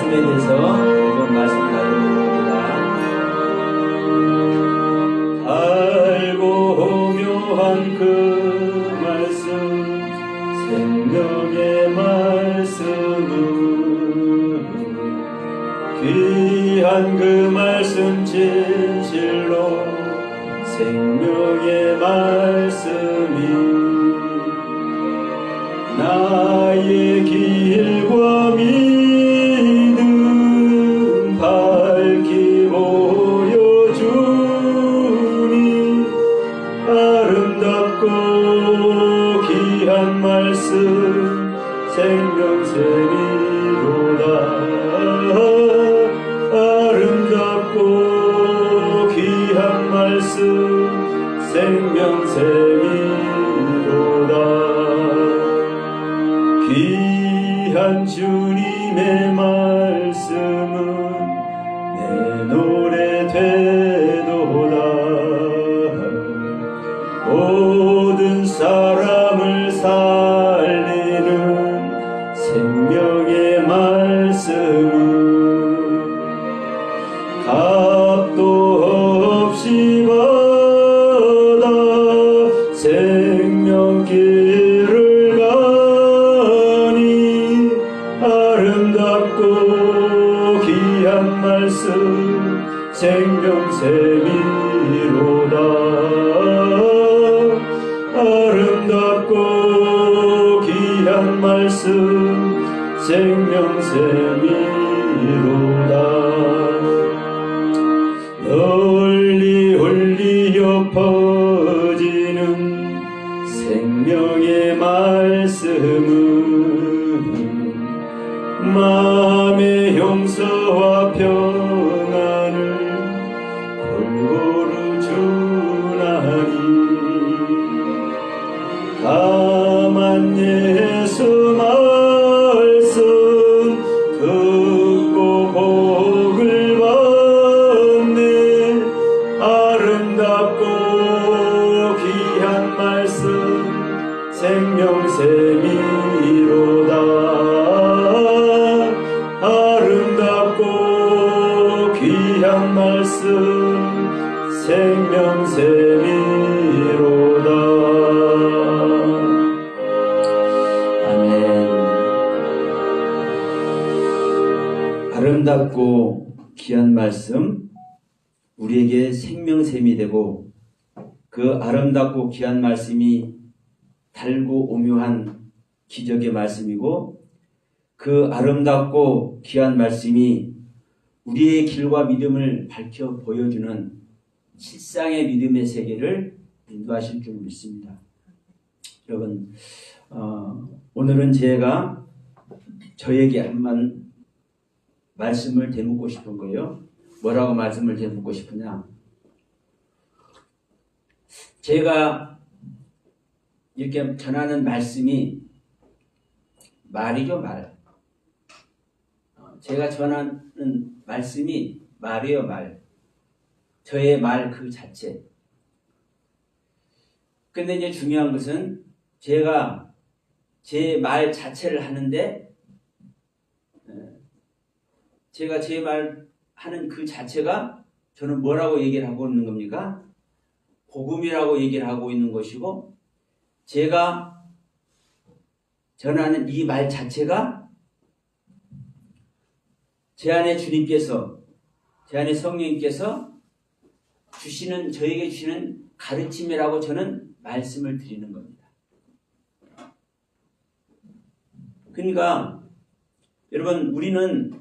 말씀에 대해서 한번 말씀 나눠봅니다. 달고 묘한 그 말씀, 생명의 말씀은 귀한 그 말씀 진실로 생명의 말씀이 나의 길과 믿음 밝히 보여주니 아름답고 귀한 말씀 생명샘이로다. 아름답고 귀한 말씀 생명샘이로다. 귀한 주님의 말씀은 내 노래 되도다. 모든 사람을 살리는 생명의 말씀은 값도 없이 받아 생명길을 가니 아름답고 귀한 말씀 생명샘이로다. 아름답고 귀한 말씀 생명샘이로다. 널리 울리어 퍼지는 생명의 말씀은 마음의 용서와 평안을 골고루 주나니 다만 예수 말씀 듣고 복을 받네. 아름답고 귀한 말씀 생명샘이로다. 아름답고 귀한 말씀 생명샘이로다. 아멘. 아름답고 귀한 말씀, 우리에게 생명샘이 되고 그 아름답고 귀한 말씀이 달고 오묘한 기적의 말씀이고 그 아름답고 귀한 말씀이 우리의 길과 믿음을 밝혀 보여주는 실상의 믿음의 세계를 인도하실 줄 믿습니다. 여러분, 오늘은 제가 저에게 한번 말씀을 되묻고 싶은 거예요. 뭐라고 말씀을 되묻고 싶으냐? 제가 이렇게 전하는 말씀이 말이죠, 말. 제가 전하는 말씀이 말이에요, 말. 저의 말 그 자체. 근데 이제 중요한 것은 제가 제 말 자체를 하는데 제가 제 말 하는 그 자체가 저는 뭐라고 얘기를 하고 있는 겁니까? 복음이라고 얘기를 하고 있는 것이고 제가 전하는 이 말 자체가 제 안에 주님께서 제 안에 성령님께서 주시는 저에게 주시는 가르침이라고 저는 말씀을 드리는 겁니다. 그러니까 여러분 우리는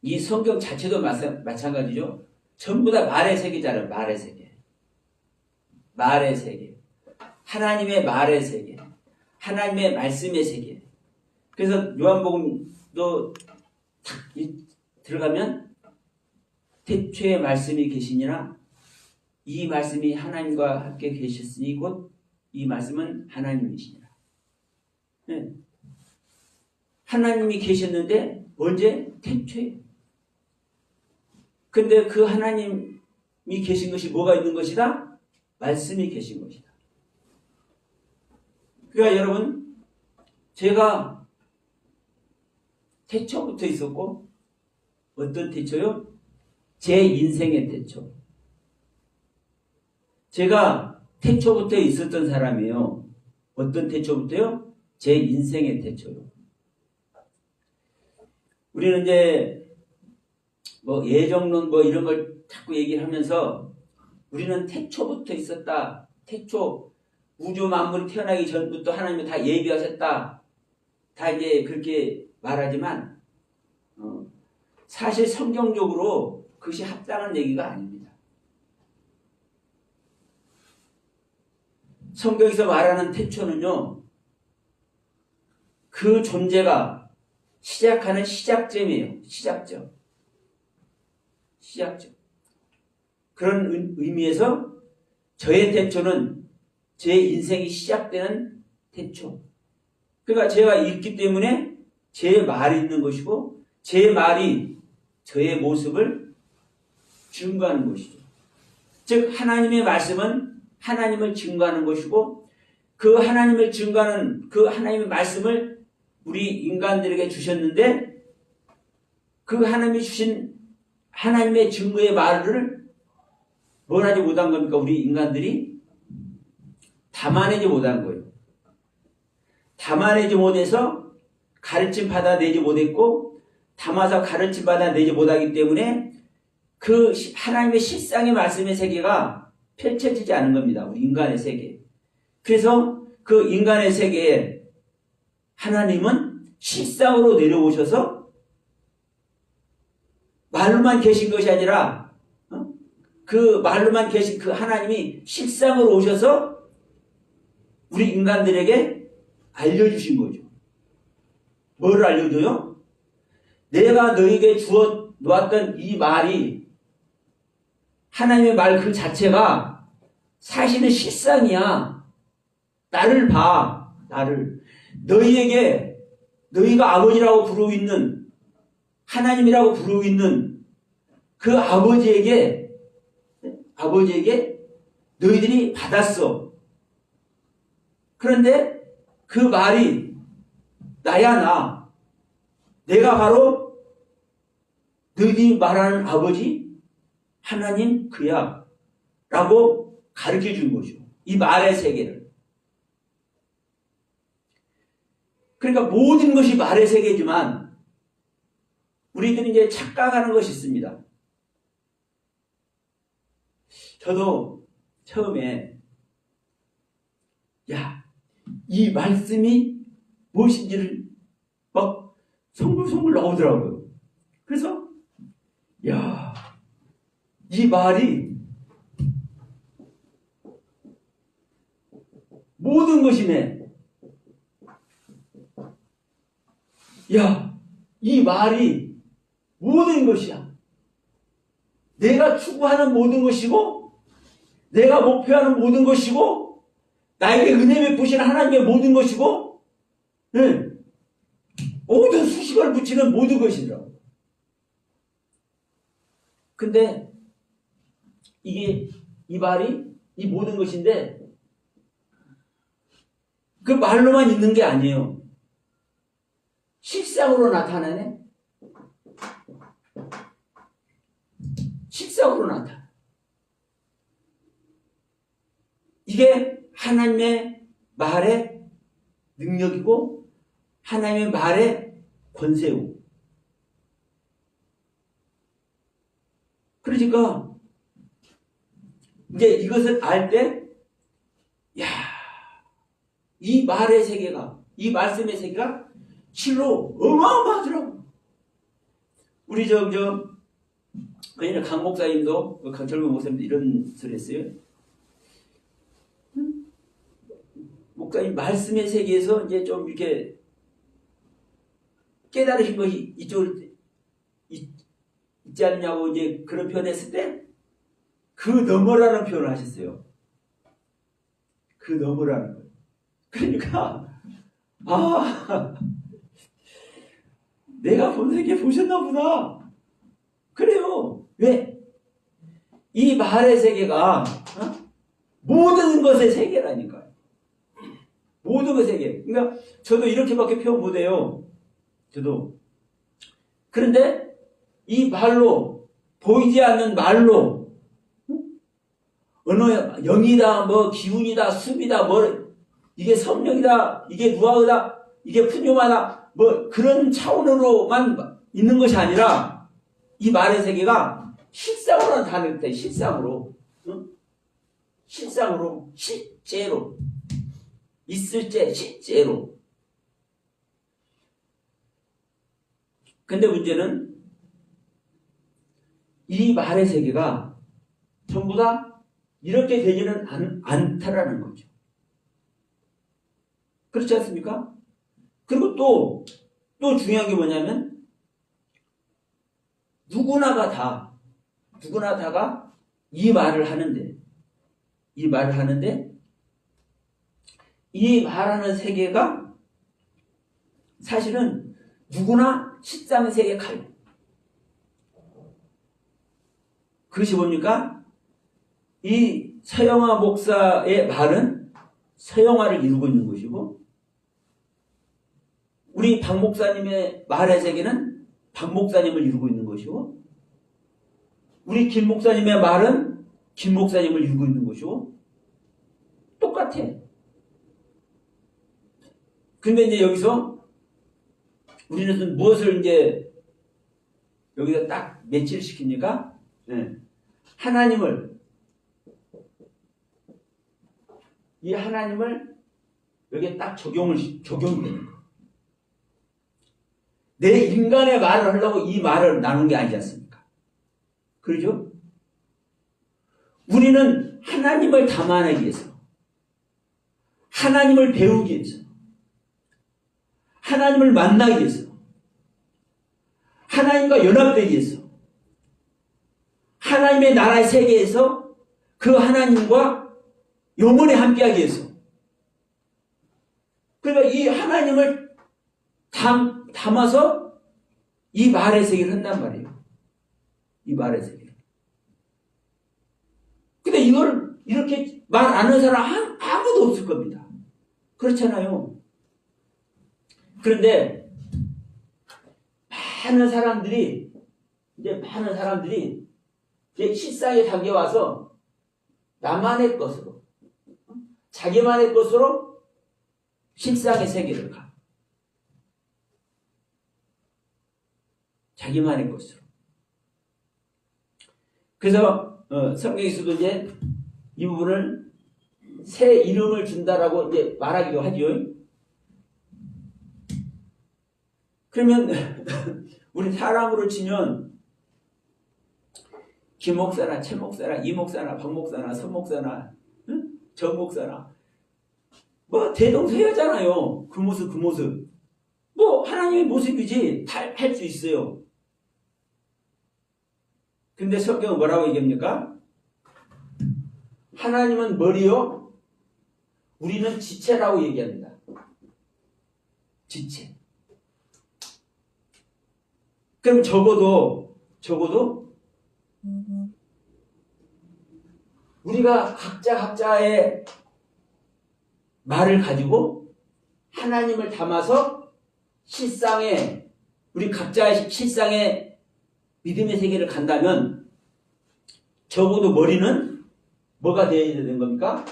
이 성경 자체도 마찬가지죠. 전부 다 말의 세계잖아요. 말의 세계. 말의 세계. 하나님의 말의 세계. 하나님의 말씀의 세계. 그래서 요한복음도 탁 들어가면 태초에 말씀이 계시니라 이 말씀이 하나님과 함께 계셨으니 곧 이 말씀은 하나님이시니라. 네. 하나님이 계셨는데 언제? 태초에. 근데 그 하나님이 계신 것이 뭐가 있는 것이다? 말씀이 계신 것이다. 그러니까 여러분 제가 태초부터 있었고 어떤 태초요? 제 인생의 태초. 제가 태초부터 있었던 사람이에요. 어떤 태초부터요? 제 인생의 태초요. 우리는 이제 뭐 예정론 뭐 이런 걸 자꾸 얘기를 하면서 우리는 태초부터 있었다. 태초 우주 만물이 태어나기 전부터 하나님이 다 예비하셨다. 다 이제 그렇게 말하지만 사실 성경적으로 그것이 합당한 얘기가 아닙니다. 성경에서 말하는 태초는요, 그 존재가 시작하는 시작점이에요. 시작점. 그런 의미에서 저의 태초는 제 인생이 시작되는 태초. 그러니까 제가 있기 때문에 제 말이 있는 것이고 제 말이 저의 모습을 증거하는 것이죠. 즉 하나님의 말씀은 하나님을 증거하는 것이고 그 하나님을 증거하는 그 하나님의 말씀을 우리 인간들에게 주셨는데 그 하나님이 주신 하나님의 증거의 말을 뭘 하지 못한 겁니까? 우리 인간들이 담아내지 못한 거예요. 담아내지 못해서 가르침 받아내지 못했고 담아서 가르침 받아내지 못하기 때문에 그 하나님의 실상의 말씀의 세계가 펼쳐지지 않은 겁니다. 우리 인간의 세계. 그래서 그 인간의 세계에 하나님은 실상으로 내려오셔서 말로만 계신 것이 아니라 그 말로만 계신 그 하나님이 실상으로 오셔서 우리 인간들에게 알려주신 거죠. 뭐를 알려줘요? 내가 너에게 주어 놓았던 이 말이 하나님의 말 그 자체가 사실은 실상이야. 나를 봐. 나를. 너희에게 너희가 아버지라고 부르고 있는 하나님이라고 부르고 있는 그 아버지에게 너희들이 받았어. 그런데 그 말이 나야 나. 내가 바로 너희들이 말하는 아버지 하나님 그야 라고 가르쳐 준 거죠. 이 말의 세계를. 그러니까 모든 것이 말의 세계지만 우리들이 이제 착각하는 것이 있습니다. 저도 처음에 이 말씀이 무엇인지를 막 송글송글 나오더라고요. 그래서 이 말이 모든 것이네. 이 말이 모든 것이야. 내가 추구하는 모든 것이고 내가 목표하는 모든 것이고 나에게 은혜 베푸시는 하나님의 모든 것이고 모든 수식어를 붙이는 모든 것이더라고. 근데 이 말이 이 모든 것인데 그 말로만 있는 게 아니에요. 실상으로 나타나네. 실상으로 나타나. 이게 하나님의 말의 능력이고 하나님의 말의 권세요. 그러니까 이제 이것을 알 때 이 말의 세계가 이 말씀의 세계가 실로 어마어마하더라고. 우리 그냥 강 목사님도 강철구 목사님도 이런 소리 했어요. 목사님 말씀의 세계에서 이제 좀 이렇게 깨달으신 것이 이쪽으로 있지 않느냐고 이제 그런 표현했을 때 그 너머라는 표현을 하셨어요. 그 너머라는 거예요. 그러니까 내가 본 세계 보셨나 보다. 그래요. 왜? 이 말의 세계가 모든 것의 세계라니까요. 모든 것의 세계. 그러니까 저도 이렇게밖에 표현 못해요. 저도 그런데 이 말로, 보이지 않는 말로, 어느 영이다, 뭐 기운이다, 숲이다, 뭐 이게 성령이다, 이게 루아흐다, 이게 푸뇨마다, 뭐 그런 차원으로만 있는 것이 아니라 이 말의 세계가 실상으로 나타낼 실상으로, 실상으로, 실제로, 있을 때 실제로. 근데 문제는 이 말의 세계가 전부 다 이렇게 되지는 않다라는 거죠. 그렇지 않습니까? 그리고 또 중요한 게 뭐냐면 누구나 다가 이 말을 하는데 이 말하는 세계가 사실은 누구나 실상의 세계에 가요. 그것이 뭡니까? 이 서영화 목사의 말은 서영화를 이루고 있는 것이고, 우리 박 목사님의 말의 세계는 박 목사님을 이루고 있는 것이고, 우리 김 목사님의 말은 김 목사님을 이루고 있는 것이고, 똑같아. 근데 이제 여기서 우리는 무엇을 이제 여기서 딱 매치를 시킵니까? 이 하나님을 여기에 딱 적용이 되는 거예요. 내 인간의 말을 하려고 이 말을 나눈 게 아니지 않습니까? 그러죠? 우리는 하나님을 담아내기 위해서, 하나님을 배우기 위해서, 하나님을 만나기 위해서, 하나님과 연합되기 위해서, 하나님의 나라의 세계에서 그 하나님과 영원히 함께하기 위해서, 그러니까 이 하나님을 담아서 이 말의 세계를 한단 말이에요. 이 말의 세계. 근데 이걸 이렇게 말 안 하는 사람 아무도 없을 겁니다. 그렇잖아요. 그런데 많은 사람들이 이제 실상에 담겨와서 나만의 것으로, 자기만의 것으로 실상의 세계를 가. 자기만의 것으로. 그래서 성경에서도 이제 이 부분을 새 이름을 준다라고 이제 말하기도 하죠. 그러면 우리 사람으로 치면 김 목사나 최 목사나 이 목사나 박 목사나 선 목사나 정 목사나 뭐 대동소이하잖아요. 그 모습 뭐 하나님의 모습이지 다 할 수 있어요. 근데 성경은 뭐라고 얘기합니까? 하나님은 머리요, 우리는 지체라고 얘기합니다. 지체. 그럼 적어도 우리가 각자의 말을 가지고 하나님을 담아서 실상의, 우리 각자의 실상의 믿음의 세계를 간다면 적어도 머리는 뭐가 되어야 되는 겁니까?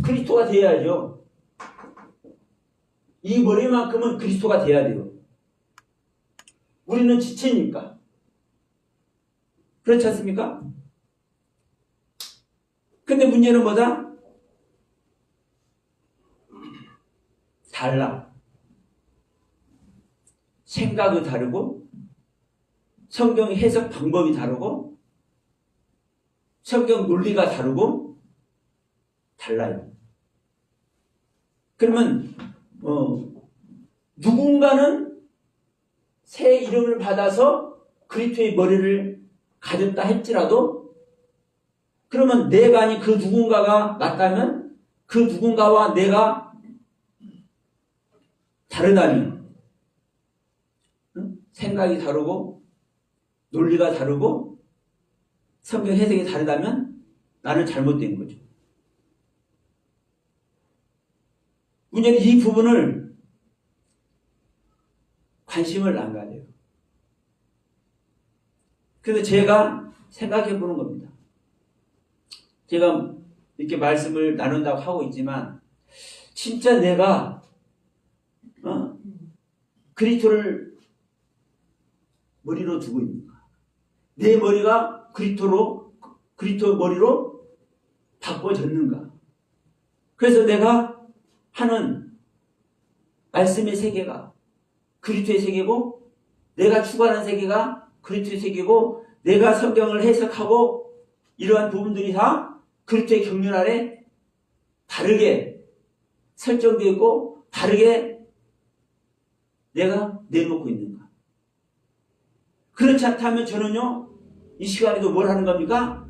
그리스도가 되어야죠. 이 머리만큼은 그리스도가 되어야 돼요. 우리는 지체니까. 그렇지 않습니까? 근데 문제는 뭐다? 달라. 생각이 다르고, 성경 해석 방법이 다르고, 성경 논리가 다르고, 달라요. 그러면 누군가는 새 이름을 받아서 그리스도의 머리를 가졌다 할지라도, 그러면 내가 아닌 그 누군가가 맞다면 그 누군가와 내가 다르다면, 생각이 다르고 논리가 다르고 성경 해석이 다르다면 나는 잘못된 거죠. 문제는 이 부분을 관심을 안 가져요. 그래서 제가 생각해 보는 겁니다. 제가 이렇게 말씀을 나눈다고 하고 있지만 진짜 내가 그리스도를 머리로 두고 있는가? 내 머리가 그리스도 머리로 바꿔졌는가? 그래서 내가 하는 말씀의 세계가 그리스도의 세계고, 내가 추구하는 세계가 그리스도의 세계고, 내가 성경을 해석하고 이러한 부분들이 다 그리스도의 경륜 아래 다르게 설정되어 있고 다르게 내가 내놓고 있는가? 그렇지 않다면 저는요, 이 시간에도 뭘 하는 겁니까?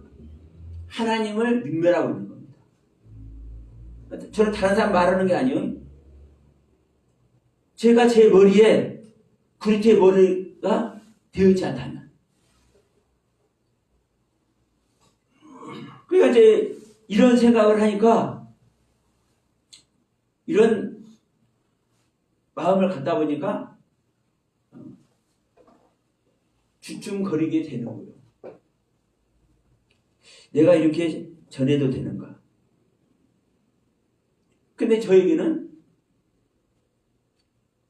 하나님을 능멸하고 있는 겁니다. 저는 다른 사람 말하는 게 아니에요. 제가 제 머리에 그리스도의 머리가 되어 있지 않다면. 그러니까 이제 이런 생각을 하니까, 이런 마음을 갖다 보니까 주춤거리게 되는 거예요. 내가 이렇게 전해도 되는가? 근데 저에게는,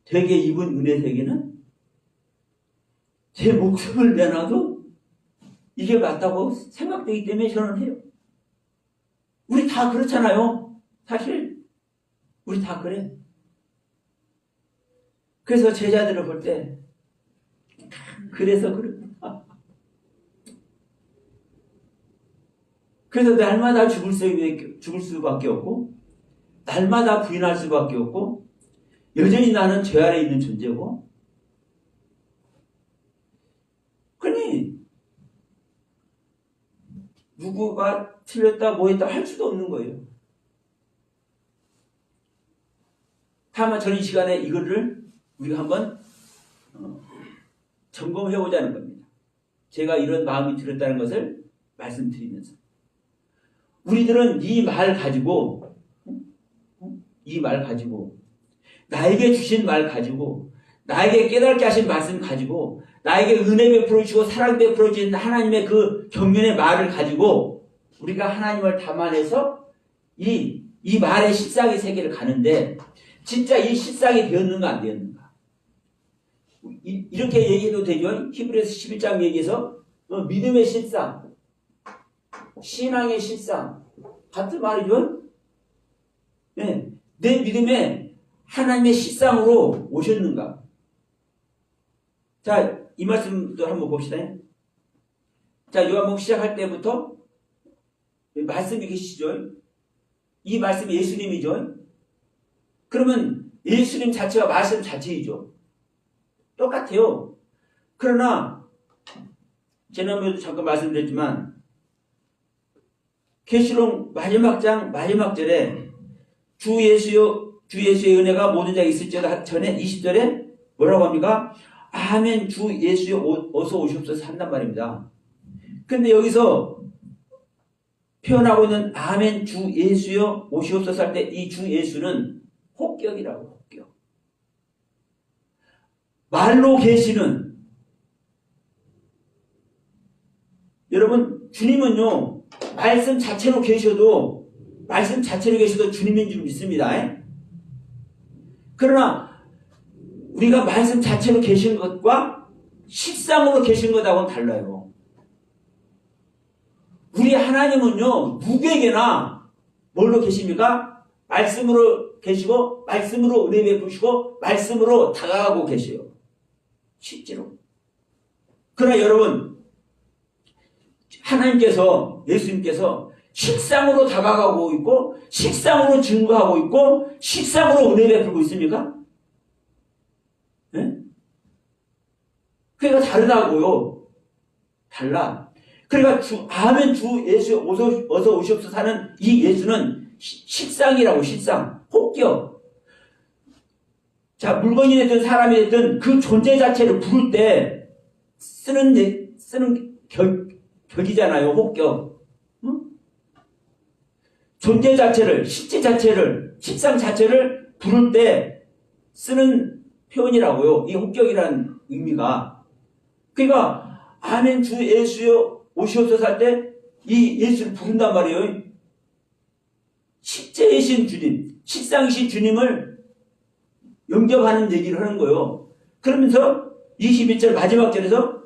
되게 입은 은혜 세계는 제 목숨을 내놔도 이게 맞다고 생각되기 때문에 저는 해요. 우리 다 그렇잖아요. 사실 우리 다 그래. 그래서 제자들을 볼 때 그래서 그래. 그래서 날마다 죽을 수밖에 없고, 날마다 부인할 수밖에 없고, 여전히 나는 죄 아래 있는 존재고, 그러니 누구가 틀렸다 뭐했다 할 수도 없는 거예요. 다만 저는 이 시간에 이거를 우리가 한번 점검해보자는 겁니다. 제가 이런 마음이 들었다는 것을 말씀드리면서, 우리들은 이 말 가지고 나에게 주신 말 가지고, 나에게 깨닫게 하신 말씀 가지고, 나에게 은혜 베풀어 주시고 사랑 베풀어 주신 하나님의 그 경륜의 말을 가지고 우리가 하나님을 담아내서 이 말의 실상의 세계를 가는데, 진짜 이 실상이 되었는가 안 되었는가? 이렇게 얘기해도 되죠. 히브리서 11장 얘기해서 믿음의 실상, 신앙의 실상 같은 말이죠. 네. 내 믿음에 하나님의 실상으로 오셨는가? 자, 이 말씀도 한번 봅시다. 자, 요한복음 시작할 때부터 말씀이 계시죠. 이 말씀이 예수님이죠. 그러면 예수님 자체가 말씀 자체이죠. 똑같아요. 그러나 지난번에도 잠깐 말씀드렸지만, 계시록 마지막 장 마지막 절에 주 예수의 은혜가 모든 자에게 있을지어다 전에 20절에 뭐라고 합니까? 아멘 주 예수여 어서 오시옵소서 한단 말입니다. 근데 여기서 표현하고 있는 아멘 주 예수여 오시옵소서 할 때 이 주 예수는 혹격이라고. 혹격. 말로 계시는, 여러분 주님은요 말씀 자체로 계셔도 주님인 줄 믿습니다. 그러나 우리가 말씀 자체로 계신 것과 실상으로 계신 것하고는 달라요. 우리 하나님은요 누구에게나 뭘로 계십니까? 말씀으로 계시고, 말씀으로 은혜 베푸시고, 말씀으로 다가가고 계세요. 실제로. 그러나 여러분, 하나님께서, 예수님께서 실상으로 다가가고 있고, 실상으로 증거하고 있고, 실상으로 은혜 베풀고 있습니까? 네? 그러니까 다르다고요. 달라. 그러니까 아멘 주 예수 어서 오시옵소서 하는 이 예수는 실상이라고. 실상. 혹격. 자, 물건이 됐든 사람이 됐든 그 존재 자체를 부를 때 쓰는 격이잖아요. 혹격. 응? 존재 자체를, 실제 자체를, 실상 자체를 부를 때 쓰는 표현이라고요. 이 혹격이라는 의미가. 그러니까 아멘 주 예수여 오시옵소서 할 때 이 예수를 부른단 말이에요. 실제이신 주님, 실상이신 주님을 영접하는 얘기를 하는 거예요. 그러면서 21절 마지막 절에서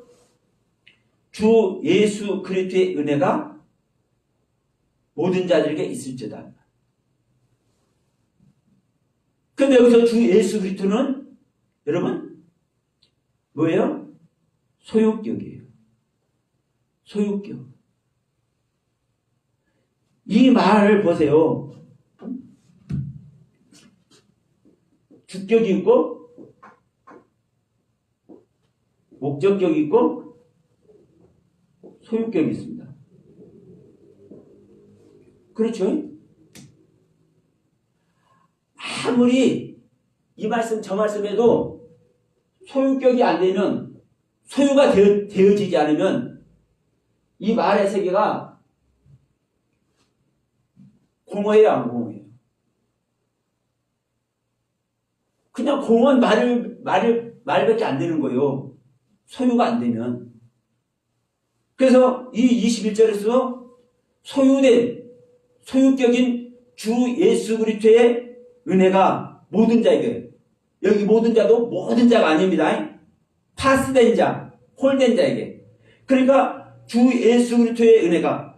주 예수 그리스도의 은혜가 모든 자들에게 있을지어다. 근데 여기서 주 예수 그리스도는 여러분 뭐예요? 소유격이에요. 소유격. 이 말을 보세요. 주격이 있고 목적격이 있고 소유격이 있습니다. 그렇죠? 아무리 이 말씀 저 말씀에도 소유격이 안 되면 소유가 되어지지 않으면 이 말의 세계가 공허해요, 안 공허해요? 그냥 공허한 말밖에 안 되는 거예요. 소유가 안 되면. 그래서 이 21절에서 소유격인 주 예수 그리스도의 은혜가 모든 자에게, 여기 모든 자도 모든 자가 아닙니다. 파스된 자, 홀된 자에게. 그러니까 주 예수 그리스도의 은혜가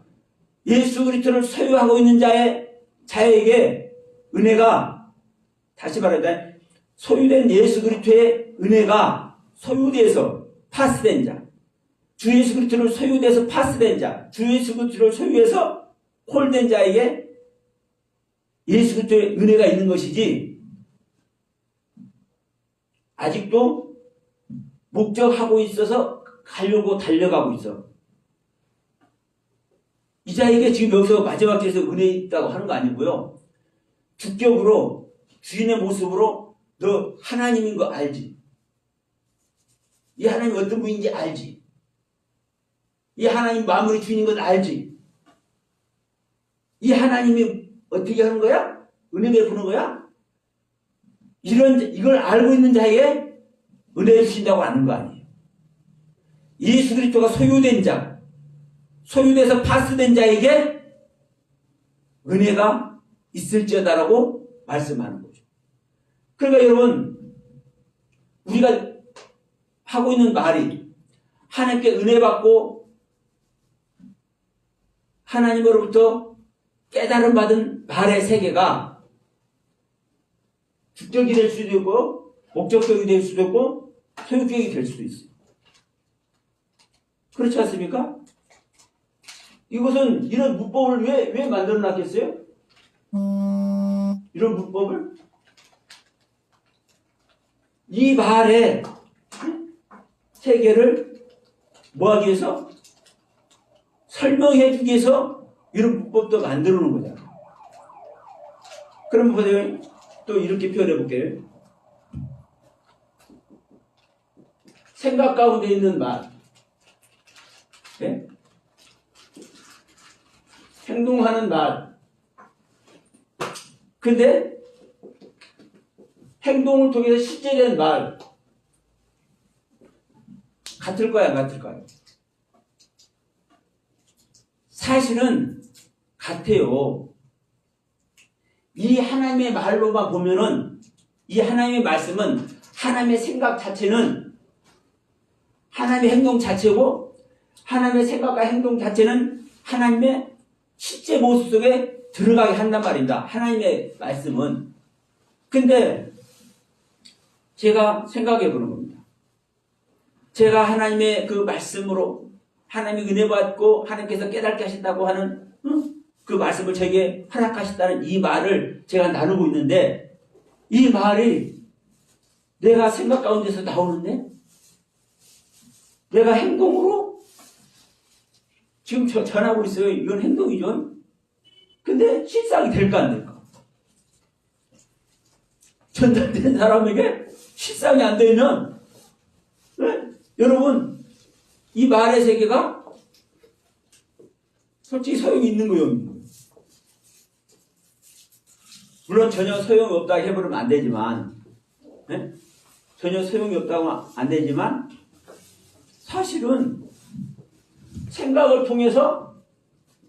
예수 그리스도를 소유하고 있는 자에게 은혜가, 다시 말하자, 소유된 예수 그리스도의 은혜가 소유돼서 파스된 자, 주 예수 그리스도를 소유돼서 파스된 자, 주 예수 그리스도를 소유해서 홀된 자에게 예수 그리스도의 은혜가 있는 것이지, 아직도 목적하고 있어서 가려고 달려가고 있어. 이 자에게 지금 여기서 마지막 절에서 은혜 있다고 하는 거 아니고요. 주격으로 주인의 모습으로 너 하나님인 거 알지? 이 하나님 어떤 분인지 알지? 이 하나님 마음의 주인인 건 알지? 이 하나님이 어떻게 하는 거야? 은혜 베푸는 거야? 이걸 알고 있는 자에게 은혜를 주신다고 하는 거 아니에요. 예수 그리스도가 소유된 자, 소유돼서 파스된 자에게 은혜가 있을지어다라고 말씀하는 거죠. 그러니까 여러분, 우리가 하고 있는 말이 하나님께 은혜 받고 하나님으로부터 깨달음 받은 말의 세계가 주격이 될 수도 있고 목적격이 될 수도 있고 소유격이 될 수도 있어요. 그렇지 않습니까? 이것은 이런 문법을 왜 만들어 놨겠어요? 이런 문법을? 이 말의 세계를 뭐하기 위해서? 설명해 주기 위해서 이런 문법도 만들어 놓은 거잖아요. 그럼 보세요. 또 이렇게 표현해 볼게요. 생각 가운데 있는 말. 네? 행동하는 말. 근데 행동을 통해서 실제된 말. 같을까요? 안 같을까요? 사실은 같아요. 이 하나님의 말로만 보면은, 이 하나님의 말씀은 하나님의 생각 자체는 하나님의 행동 자체고, 하나님의 생각과 행동 자체는 하나님의 실제 모습 속에 들어가게 한단 말입니다. 하나님의 말씀은. 근데 제가 생각해 보는 겁니다. 제가 하나님의 그 말씀으로 하나님의 은혜 받고 하나님께서 깨닫게 하신다고 하는 그 말씀을 저에게 허락하셨다는 이 말을 제가 나누고 있는데, 이 말이 내가 생각 가운데서 나오는데 내가 행동으로 지금 전하고 있어요. 이건 행동이죠. 근데 실상이 될까 안 될까? 전달된 사람에게 실상이 안 되면, 네? 여러분, 이 말의 세계가 솔직히 소용이 있는 거예요. 물론 전혀 소용이 없다 해버리면 안 되지만, 네? 전혀 소용이 없다고 안 되지만 사실은 생각을 통해서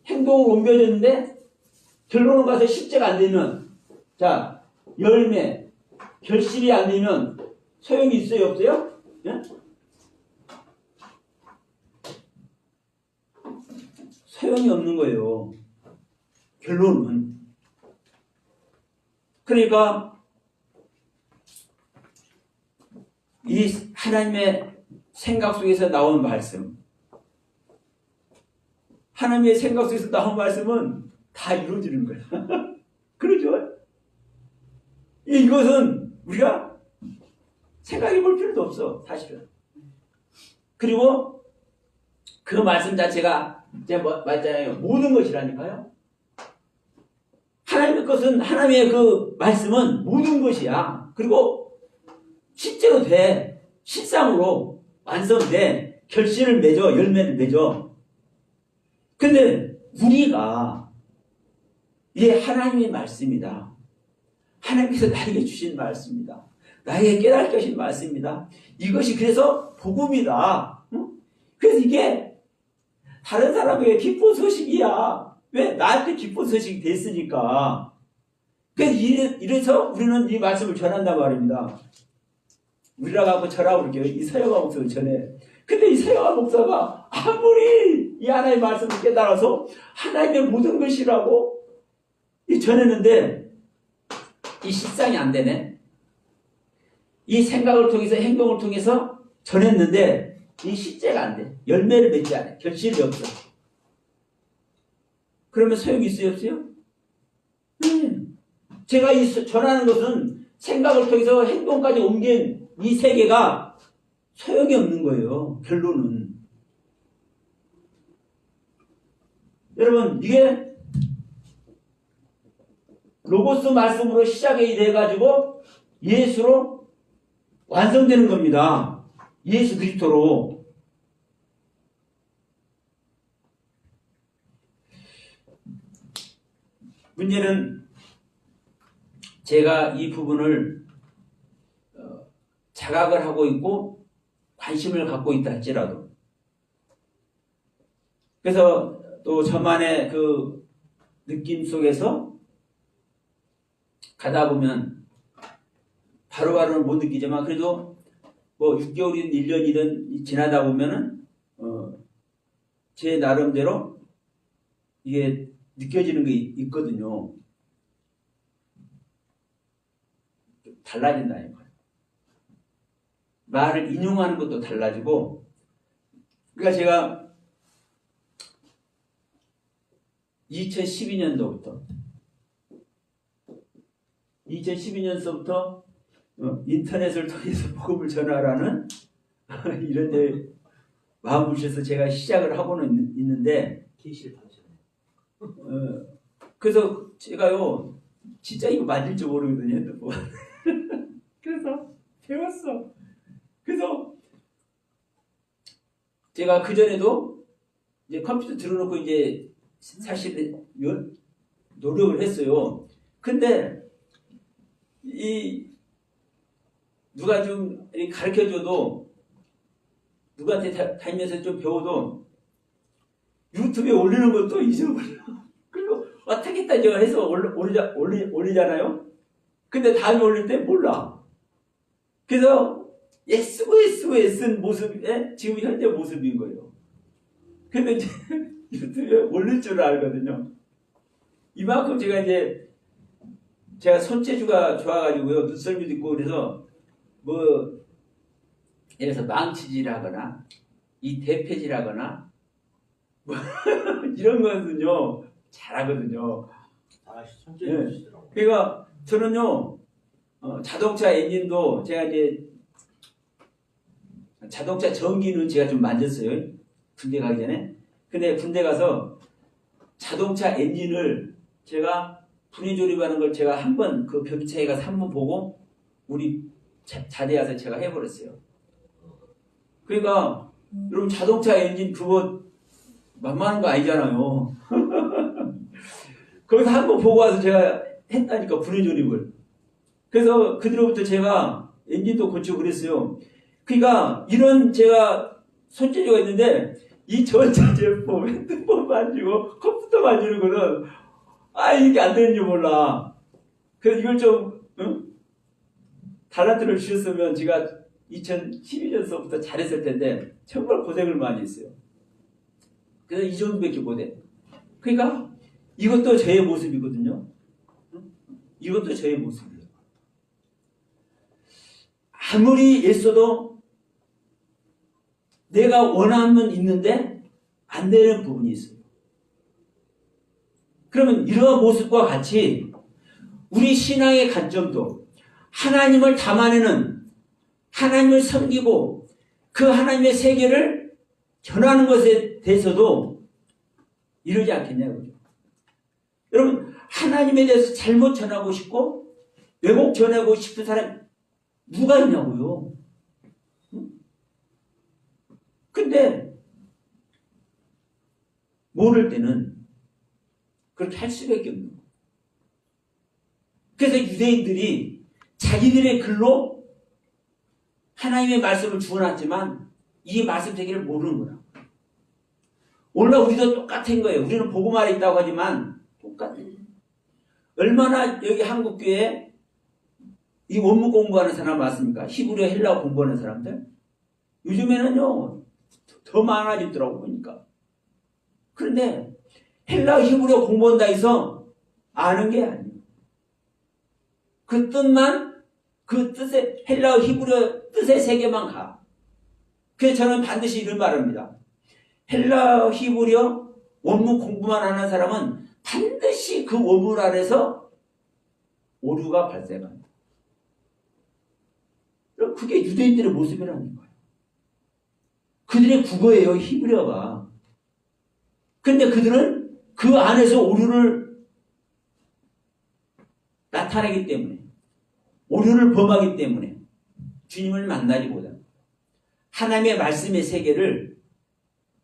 행동을 옮겨졌는데 결론을 가서 실제가 안 되면 자 열매 결실이 안 되면 소용이 있어요 없어요? 예? 소용이 없는 거예요. 결론은. 그러니까 이 하나님의 생각 속에서 나온 말씀, 하나님의 생각 속에서 나온 말씀은 다 이루어지는 거야. 그러죠? 이것은 우리가 생각해 볼 필요도 없어, 사실은. 그리고 그 말씀 자체가 제가 말했잖아요. 모든 것이라니까요. 하나님의 것은, 하나님의 그 말씀은 모든 것이야. 그리고 실제로 돼. 실상으로 완성돼. 결실을 맺어. 열매를 맺어. 근데 우리가 이게 하나님의 말씀이다. 하나님께서 나에게 주신 말씀이다. 나에게 깨닫게 하신 말씀입니다. 이것이 그래서 복음이다. 응? 그래서 이게 다른 사람에게 기쁜 소식이야. 왜? 나한테 기쁜 소식이 됐으니까. 그래서 이래서 우리는 이 말씀을 전한단 말입니다. 우리라 갖고 전하고 그럴게요. 이 서영아 목사를 전해. 근데 이 서영아 목사가 아무리 이 하나님의 말씀을 깨달아서 하나님의 모든 것이라고 전했는데 이 실상이 안 되네. 이 생각을 통해서 행동을 통해서 전했는데 이 실제가 안 돼. 열매를 맺지 않아. 결실이 없어. 그러면 소용이 있어요 없어요? 제가 이 전하는 것은 생각을 통해서 행동까지 옮긴 이 세계가 소용이 없는 거예요. 결론은. 여러분 이게 로고스 말씀으로 시작이 돼가지고 예수로 완성되는 겁니다. 예수 그리스도로. 문제는 제가 이 부분을 자각을 하고 있고 관심을 갖고 있다 할지라도 그래서 또 저만의 그 느낌 속에서 가다 보면 바로바로는 못 느끼지만 그래도 뭐 6개월이든 1년이든 지나다 보면은 제 나름대로 이게 느껴지는 게 있거든요. 달라진다는 거예요. 말을 인용하는 것도 달라지고 그러니까 제가 2012년도부터 인터넷을 통해서 복음을 전하라는 이런 데 마음 부셔서 제가 시작을 하고는 있는데 계시를 받으셨네요. 그래서 제가요 진짜 이거 맞을지 모르거든요 핸드폰. 그래서 배웠어. 그래서 제가 그전에도 이제 컴퓨터 들어놓고 이제 사실 노력을 했어요. 근데 이 누가 좀 가르쳐줘도 누구한테 다니면서 좀 배워도 유튜브에 올리는 것도 잊어버려. 그리고 어떻게 했다 제가 해서 올리잖아요. 근데 다음에 올릴 때 몰라. 그래서 쓰고 쓴 모습에 지금 현재 모습인 거예요. 근데 이제 유튜브에 올릴 줄 알거든요. 이만큼 제가 손재주가 좋아가지고요. 눈썰미도 있고 그래서 뭐 예를 들어서 망치질하거나 이 대패질하거나 뭐 이런 거는요 잘하거든요. 손재주시더라고요. 그러니까 저는요 자동차 엔진도 제가 이제 자동차 전기는 제가 좀 만졌어요. 군대 가기 전에. 근데 군대 가서 자동차 엔진을 제가 분해 조립하는 걸 제가 한번 그 병차에 가서 한번 보고 우리 자대에 가서 제가 해버렸어요. 그러니까 여러분 자동차 엔진 그거 만만한 거 아니잖아요. 거기서 한번 보고 와서 제가 했다니까 분해 조립을. 그래서 그 뒤로부터 제가 엔진도 고치고 그랬어요. 그러니까 이런 제가 손재주가 있는데 이 전자제품, 핸드폰 만지고 컴퓨터 만지는 거는 이게 안 되는 줄 몰라. 그래서 이걸 좀 달란트를 주셨으면 제가 2012년서부터 잘했을 텐데 정말 고생을 많이 했어요. 그래서 이 정도밖에 못해. 그러니까 이것도 저의 모습이거든요. 이것도 저의 모습이에요. 아무리 애써도 내가 원하면 있는데 안 되는 부분이 있어요. 그러면 이러한 모습과 같이 우리 신앙의 관점도 하나님을 담아내는, 하나님을 섬기고 그 하나님의 세계를 전하는 것에 대해서도 이러지 않겠냐고요. 여러분, 하나님에 대해서 잘못 전하고 싶고 왜곡 전하고 싶은 사람 누가 있냐고요. 근데 모를 때는 그렇게 할 수밖에 없는 거예요. 그래서 유대인들이 자기들의 글로 하나님의 말씀을 주어놨지만 이 말씀 세계를 모르는 거야. 오늘 우리도 똑같은 거예요. 우리는 복음화에 있다고 하지만 똑같아요. 얼마나 여기 한국교회에 이 원문 공부하는 사람 많습니까? 히브리어 헬라어 공부하는 사람들? 요즘에는요 더 많아지더라고 보니까. 그런데 헬라어 히브리어 공부한다 해서 아는 게 아니에요. 그 뜻만, 그 뜻의 헬라어 히브리어 뜻의 세계만 가. 그래서 저는 반드시 이런 말합니다. 헬라어 히브리어 원문 공부만 하는 사람은 반드시 그 원문 안에서 오류가 발생한다. 그게 유대인들의 모습이라는 거예요. 그들의 국어예요, 히브리어가. 근데 그들은 그 안에서 오류를 나타내기 때문에, 오류를 범하기 때문에 주님을 만나지 못합니다. 하나님의 말씀의 세계를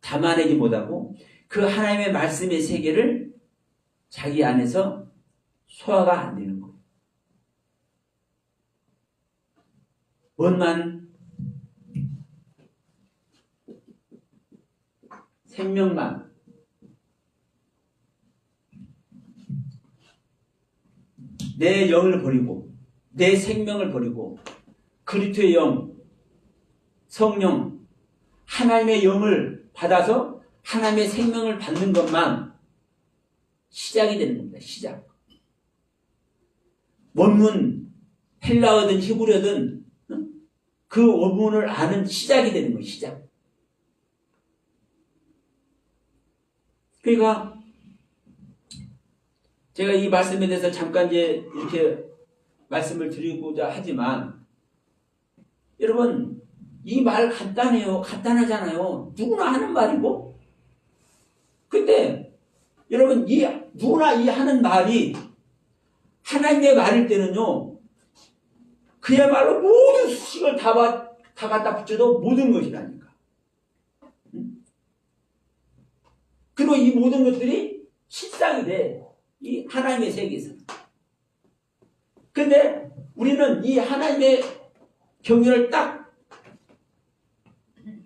담아내지 못하고 그 하나님의 말씀의 세계를 자기 안에서 소화가 안 되는 거예요. 원만, 생명만, 내 영을 버리고 내 생명을 버리고 그리스도의 영, 성령, 하나님의 영을 받아서 하나님의 생명을 받는 것만 시작이 되는 겁니다. 시작. 원문 헬라어든 히브리어든 그 원문을 아는 시작이 되는 거예요. 시작. 그러니까 제가 이 말씀에 대해서 잠깐 이제 이렇게 말씀을 드리고자 하지만 여러분 이 말 간단해요. 간단하잖아요. 누구나 하는 말이고. 근데 여러분 누구나 이 하는 말이 하나님의 말일 때는요. 그야말로 모든 수식을 다 갖다 붙여도 모든 것이라니까. 그리고 이 모든 것들이 실상이 돼. 이 하나님의 세계에서. 근데 우리는 이 하나님의 경륜을 딱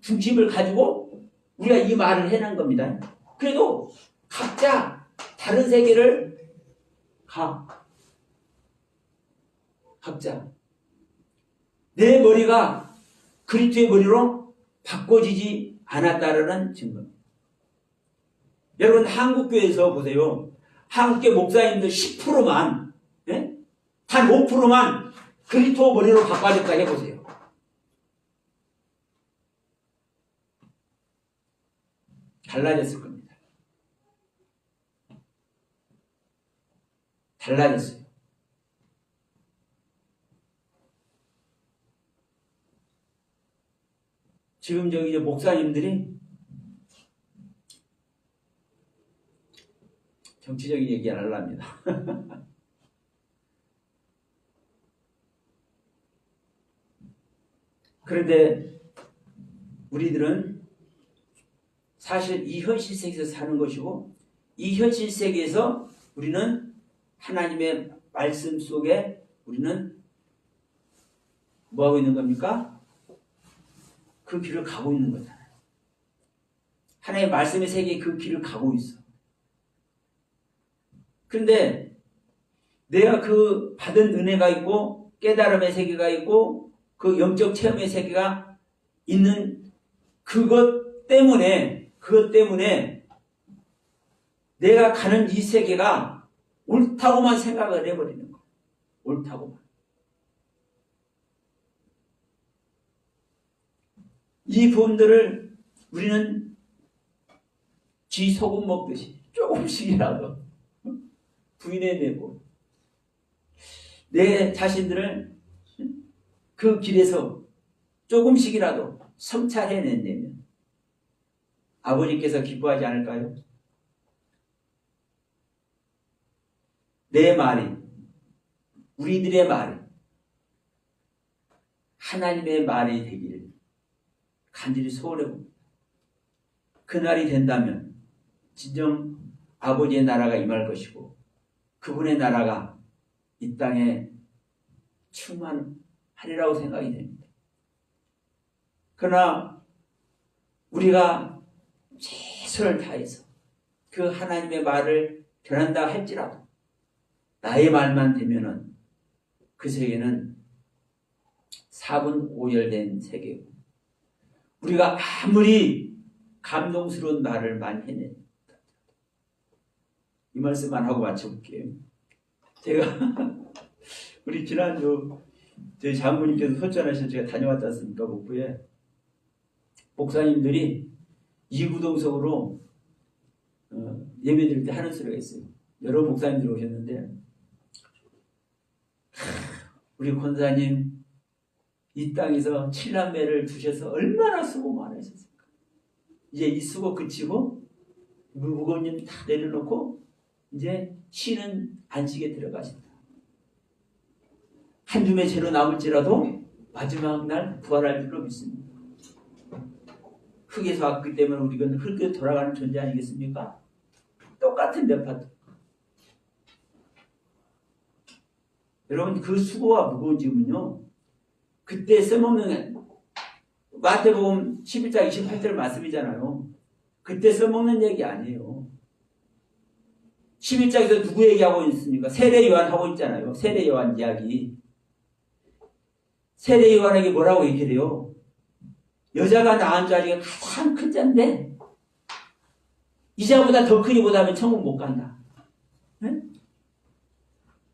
중심을 가지고 우리가 이 말을 해낸 겁니다. 그래도 각자 다른 세계를 각자 내 머리가 그리스도의 머리로 바꿔지지 않았다라는 증거입니다. 여러분 한국교회에서 보세요. 한국교회 목사님들 10%만 단 5%만 그리스도 머리로 바꿔졌다 해보세요. 달라졌을 겁니다. 달라졌어요. 지금 저기 이제 목사님들이 정치적인 얘기 안 하려합니다. 그런데 우리들은 사실 이 현실 세계에서 사는 것이고 이 현실 세계에서 우리는 하나님의 말씀 속에 우리는 뭐 하고 있는 겁니까? 그 길을 가고 있는 거잖아요. 하나님의 말씀의 세계에 그 길을 가고 있어. 그런데 내가 그 받은 은혜가 있고 깨달음의 세계가 있고 그 영적 체험의 세계가 있는 그것 때문에 내가 가는 이 세계가 옳다고만 생각을 해버리는 거예요. 옳다고만. 이 부분들을 우리는 쥐 소금 먹듯이 조금씩이라도 부인해내고 내 자신들을 그 길에서 조금씩이라도 성찰해낸다면 아버지께서 기뻐하지 않을까요? 내 말이, 우리들의 말이 하나님의 말이 되기를 간절히 소원해 봅니다. 그날이 된다면 진정 아버지의 나라가 임할 것이고 그분의 나라가 이 땅에 충만하리라고 생각이 됩니다. 그러나 우리가 최선을 다해서 그 하나님의 말을 전한다 할지라도 나의 말만 되면은 그 세계는 4분 5열된 세계고 우리가 아무리 감동스러운 말을 많이 해낸다. 이 말씀만 하고 마쳐볼게요. 제가 우리 지난주 저희 장모님께서 소천하셔서 제가 다녀왔지 않습니까? 목포에 목사님들이 이구동성으로 예배 드릴 때 하는 소리가 있어요. 여러 목사님들이 오셨는데 우리 권사님 이 땅에서 7남매를 두셔서 얼마나 수고 많으셨습니까? 이제 이 수고 그치고 무거운 일 다 내려놓고 이제 쉬는 안식에 들어가신다. 한 줌의 죄로 남을지라도 마지막 날 부활할 줄로 믿습니다. 흙에서 왔기 때문에 우리는 흙에 돌아가는 존재 아니겠습니까? 똑같은 몇 여러분 그 수고와 무거운 짐은요 그때 써먹는 마태복음 11장 28절 말씀이잖아요. 그때 써먹는 얘기 아니에요. 11장에서 누구 얘기하고 있습니까? 세례 요한 하고 있잖아요. 세례 요한 이야기. 세례 요한에게 뭐라고 얘기를 해요? 여자가 낳은 자리가 가장 큰 자인데 이 자보다 더 크게 못하면 천국 못 간다. 네?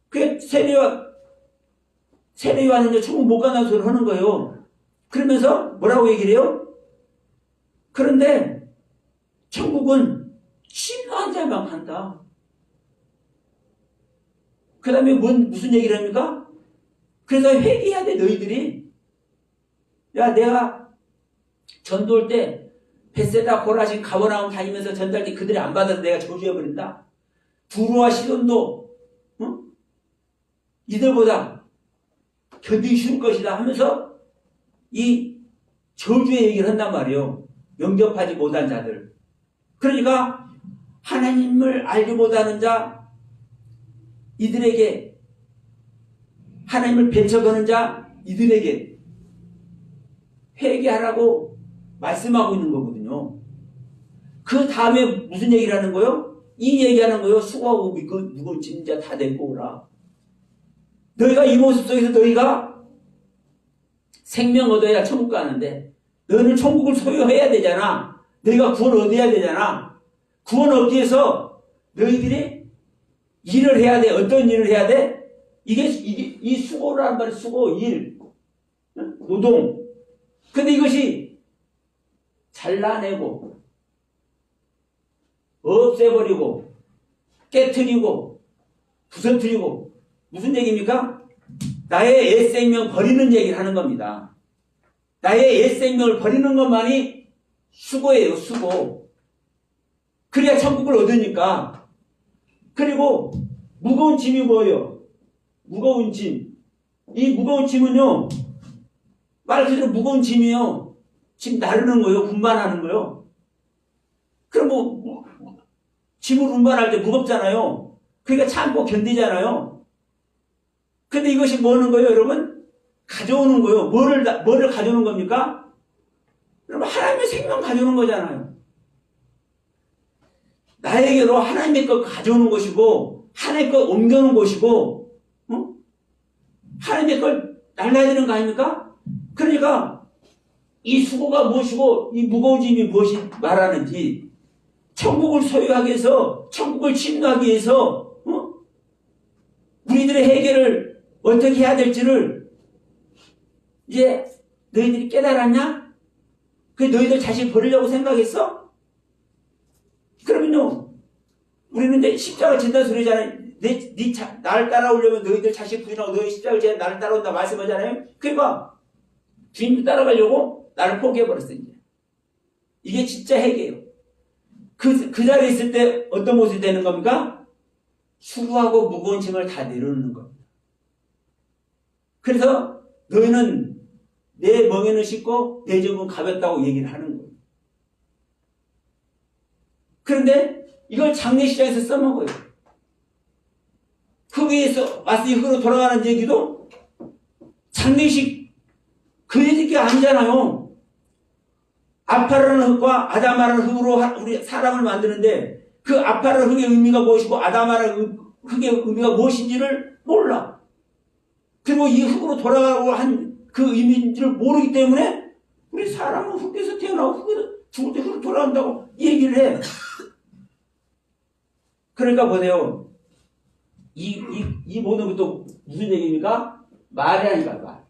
그 세례 요한은 천국 못 간다는 소리를 하는 거예요. 그러면서 뭐라고 얘기를 해요? 그런데 천국은 신뢰한 자만 간다. 그 다음에 무슨 얘기를 합니까? 그래서 회개해야 돼 너희들이. 야 내가 전도할 때 벳세다 고라신 가버나움 다니면서 전달 때 그들이 안 받아서 내가 저주해버린다. 두루와 시돈도 이들보다 견디기 쉬울 것이다 하면서 이 저주의 얘기를 한단 말이에요. 영접하지 못한 자들. 그러니까 하나님을 알지 못하는 자 이들에게 하나님을 배척하는 자 이들에게 회개하라고 말씀하고 있는 거거든요. 그 다음에 무슨 얘기를 하는 거예요? 이 얘기하는 거예요. 수고하고 무거운 짐 자 다 데리고 오라. 너희가 이 모습 속에서 너희가 생명 얻어야 천국 가는데 너희는 천국을 소유해야 되잖아. 너희가 구원 얻어야 되잖아. 구원 얻기 위해서 너희들이 일을 해야 돼. 어떤 일을 해야 돼? 이게 이 수고란 말이야. 수고, 일, 노동. 근데 이것이 잘라내고 없애버리고 깨트리고 부서뜨리고 무슨 얘기입니까? 나의 옛 생명 버리는 얘기를 하는 겁니다. 나의 옛 생명을 버리는 것만이 수고예요. 수고. 그래야 천국을 얻으니까. 그리고 무거운 짐이 뭐예요? 무거운 짐. 이 무거운 짐은요. 말 그대로 무거운 짐이요. 짐 나르는 거예요. 운반하는 거예요. 그럼 짐을 운반할 때 무겁잖아요. 그러니까 참고 견디잖아요. 근데 이것이 뭐 하는 거예요, 여러분? 가져오는 거예요. 뭐를 가져오는 겁니까? 여러분, 하나님의 생명 가져오는 거잖아요. 나에게로 하나님의 것 가져오는 것이고, 하나님의 것 옮겨오는 것이고, 하나님의 걸 날라야 되는 거 아닙니까? 그러니까, 이 수고가 무엇이고, 이 무거워짐이 무엇이 말하는지, 천국을 소유하기 위해서, 천국을 침노하기 위해서, 우리들의 해결을 어떻게 해야 될지를, 이제, 너희들이 깨달았냐? 그게 너희들 자신 버리려고 생각했어? 그러면요, 우리는 이제 십자가 진다 소리잖아요. 나를 따라오려면 너희들 자식 부인하고 너희 십자가를 지어 나를 따라온다 말씀하잖아요. 그러니까 주님도 따라가려고 나를 포기해버렸어. 이게 진짜 핵이에요. 그 자리에 있을 때 어떤 모습이 되는 겁니까? 수고하고 무거운 짐을 다 내려놓는 겁니다. 그래서 너희는 내 멍에는 쉽고 내 점은 가볍다고 얘기를 하는 거예요. 그런데 이걸 장례식장에서 써먹어요. 흙에서 와서 흙으로 돌아가는 얘기도 장례식 그 얘기가 아니잖아요. 아파라는 흙과 아다마라는 흙으로 우리 사람을 만드는데 그 아파라는 흙의 의미가 무엇이고 아다마라는 흙의 의미가 무엇인지를 몰라. 그리고 이 흙으로 돌아가고 한 그 의미를 모르기 때문에 우리 사람은 흙에서 태어나고 죽을 때 흙으로 돌아간다고 얘기를 해. 그러니까 보세요. 이 모든 것도 무슨 얘기입니까? 말이라니까, 말.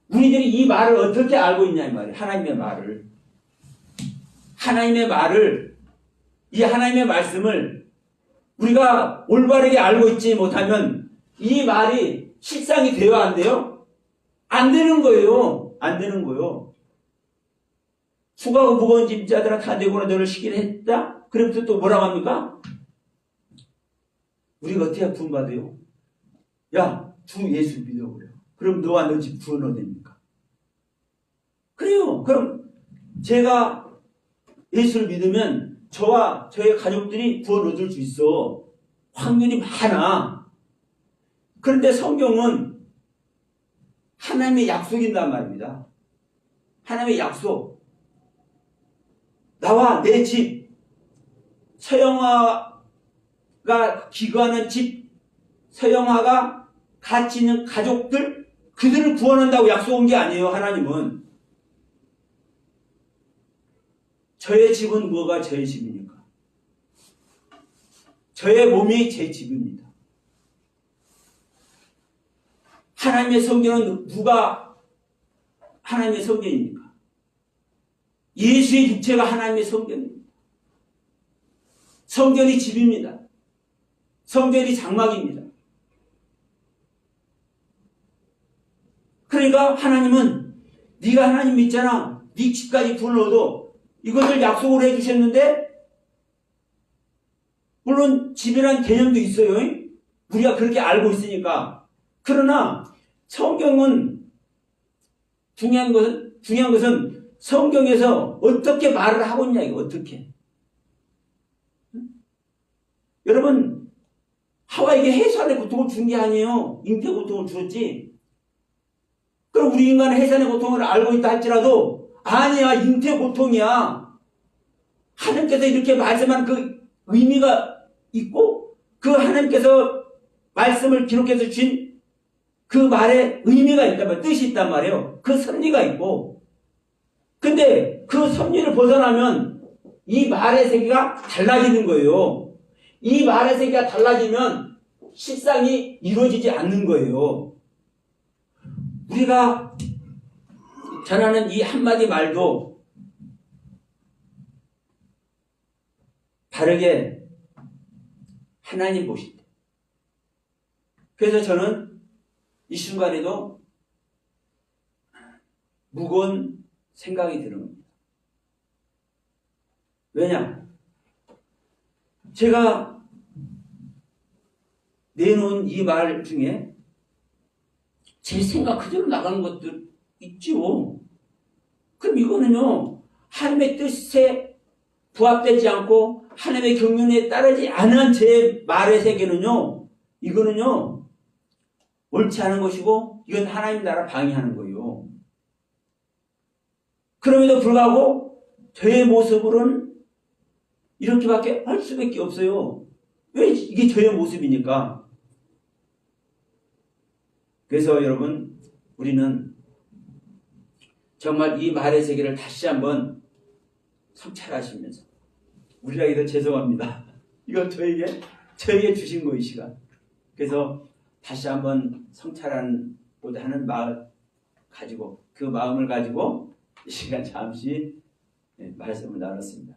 우리들이 이 말을 어떻게 알고 있냐, 이 말이에요. 하나님의 말을. 하나님의 말을, 이 하나님의 말씀을 우리가 올바르게 알고 있지 못하면 이 말이 실상이 돼요, 안 돼요? 안 되는 거예요. 안 되는 거예요. 수고하고 무거운 짐자들아 다 내고나 너를 쉬기를 했다? 그러면서 또 뭐라고 합니까? 우리가 어떻게 구원받아요? 야, 주 예수 믿어버려. 그럼 너와 너 집 구원 얻습니까? 그래요. 그럼 제가 예수를 믿으면 저와 저의 가족들이 구원 얻을 수 있어. 확률이 많아. 그런데 성경은 하나님의 약속인단 말입니다. 하나님의 약속. 나와 내 집, 서영화가 기거하는 집, 서영화가 같이 있는 가족들, 그들을 구원한다고 약속한 게 아니에요, 하나님은. 저의 집은 뭐가 저의 집입니까? 저의 몸이 제 집입니다. 하나님의 성전은 누가 하나님의 성전입니까? 예수의 육체가 하나님의 성전입니다. 성전이 집입니다. 성전이 장막입니다. 그러니까 하나님은 네가 하나님 믿잖아. 네 집까지 불러도 이것을 약속을 해주셨는데 물론 집이란 개념도 있어요. 우리가 그렇게 알고 있으니까. 그러나 성경은 중요한 것은 성경에서 어떻게 말을 하고 있냐, 이거 어떻게. 여러분, 하와에게 해산의 고통을 준 게 아니에요. 잉태 고통을 주었지. 그럼 우리 인간은 해산의 고통을 알고 있다 할지라도 아니야, 잉태 고통이야. 하나님께서 이렇게 말씀한 그 의미가 있고 그 하나님께서 말씀을 기록해서 주신 그 말에 의미가 있단 말이에요. 뜻이 있단 말이에요. 그 섭리가 있고. 근데 그 섭리를 벗어나면 이 말의 세계가 달라지는 거예요. 이 말의 세계가 달라지면 실상이 이루어지지 않는 거예요. 우리가 전하는 이 한마디 말도 바르게 하나님 보실 때. 그래서 저는 이 순간에도 무거운 생각이 드는 겁니다. 왜냐? 제가 내놓은 이 말 중에 제 생각 그대로 나가는 것들 있죠. 그럼 이거는요, 하나님의 뜻에 부합되지 않고 하나님의 경륜에 따르지 않은 제 말의 세계는요, 이거는요, 옳지 않은 것이고 이건 하나님 나라 방해하는 거예요. 그럼에도 불구하고 저의 모습으로는 이렇게밖에 할 수밖에 없어요. 왜? 이게 저의 모습이니까. 그래서 여러분, 우리는 정말 이 말의 세계를 다시 한번 성찰하시면서, 우리가 이거 죄송합니다. 이거 저에게 주신 거, 이 시간. 그래서 다시 한번 성찰하고자 하는 마음 가지고, 그 마음을 가지고 이 시간 잠시 말씀을 나눴습니다.